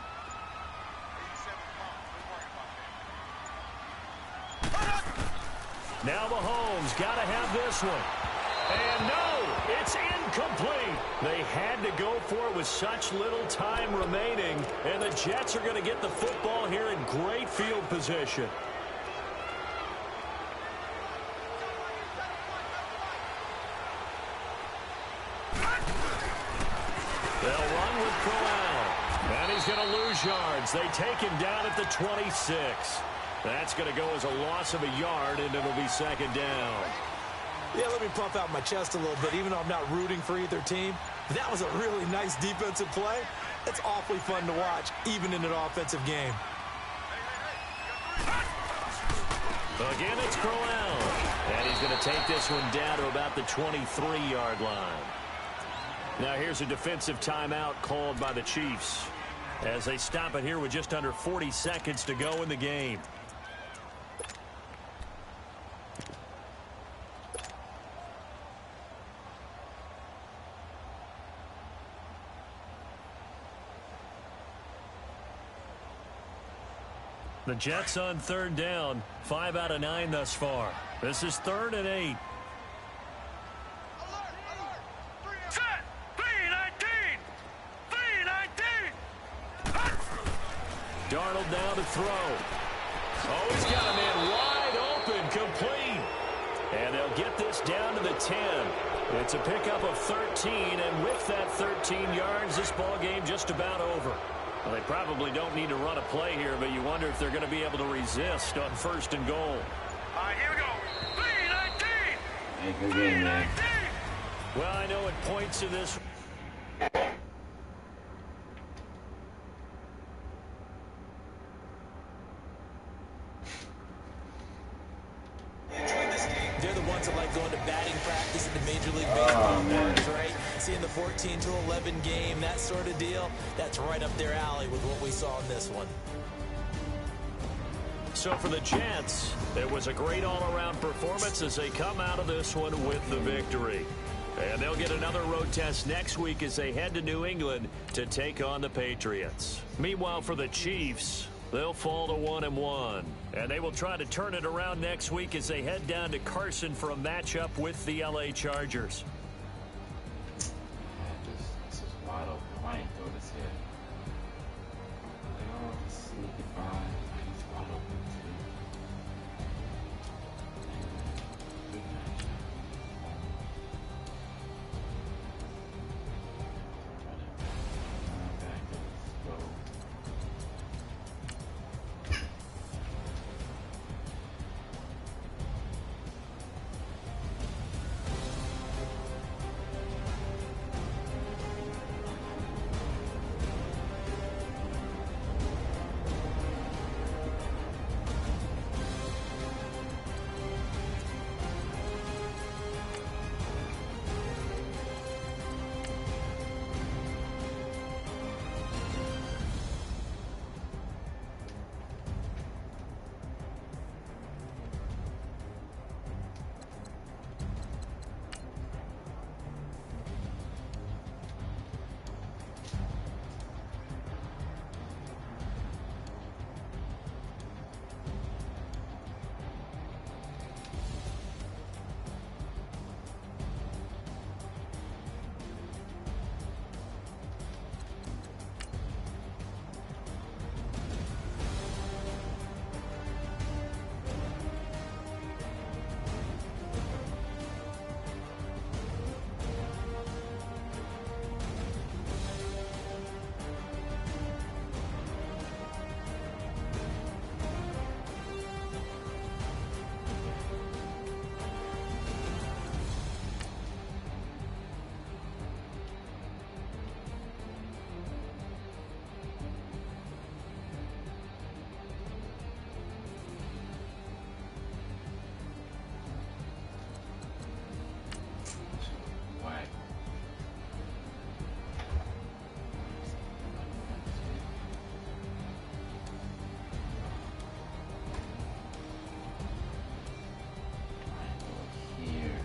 Now Mahomes got to have this one. And no, it's incomplete. They had to go for it with such little time remaining. And the Jets are going to get the football here in great field position. They'll run with Crowell. And he's going to lose yards. They take him down at the 26. That's going to go as a loss of a yard, and it'll be 2nd down. Yeah, let me puff out my chest a little bit, even though I'm not rooting for either team. That was a really nice defensive play. It's awfully fun to watch, even in an offensive game. Again, it's Crowell. And he's going to take this one down to about the 23-yard line. Now here's a defensive timeout called by the Chiefs as they stop it here with just under 40 seconds to go in the game. The Jets on 3rd down, 5 out of 9 thus far. This is 3rd and 8. Darnold now to throw. Oh, he's got a man wide open, complete. And they'll get this down to the 10. It's a pickup of 13, and with that 13 yards, this ball game just about over. Well, they probably don't need to run a play here, but you wonder if they're going to be able to resist on 1st and goal. All right, here we go. 3-19. Hey, good game, man. Well, I know at points in this... They're the ones that like going to batting practice in the Major League Baseball parks, right? Seeing the 14-11 game, that sort of deal, that's right up their alley with what we saw in this one. So for the Jets, it was a great all-around performance as they come out of this one with the victory. And they'll get another road test next week as they head to New England to take on the Patriots. Meanwhile, for the Chiefs, They'll fall to 1-1. And they will try to turn it around next week as they head down to Carson for a matchup with the LA Chargers. This is wide open. Why ain't throw this here? They all sneaking by. He's wide open too. Good matchup. Back to let's go. Whack. Here.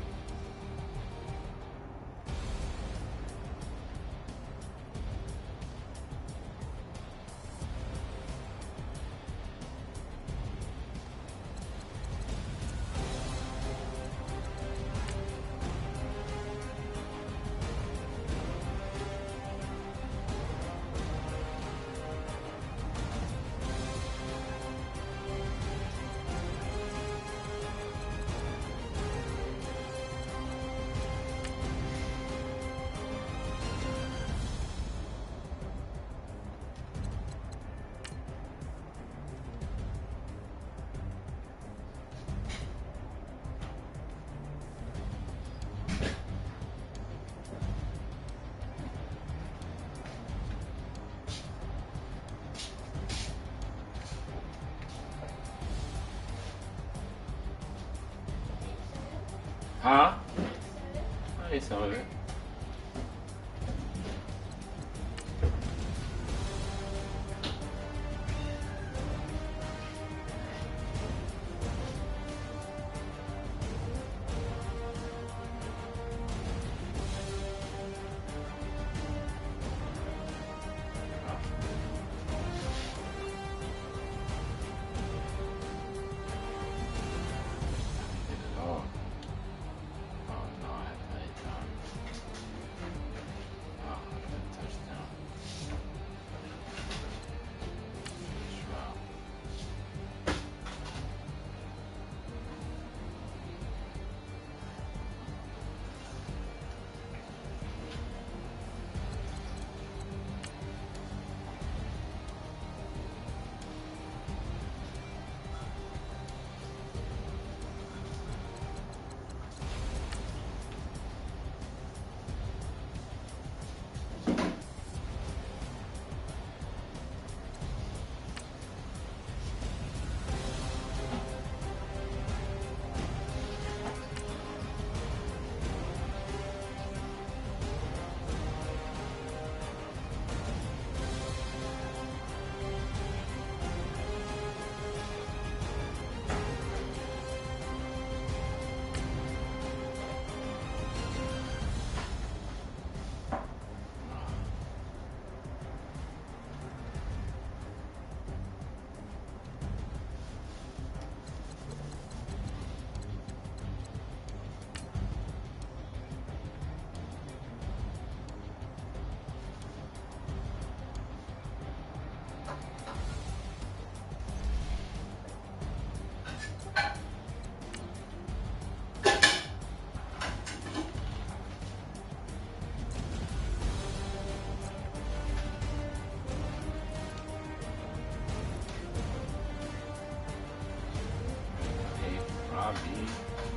Huh? I ate some of it. Did it all. Oh no, I had plenty of time. 5B.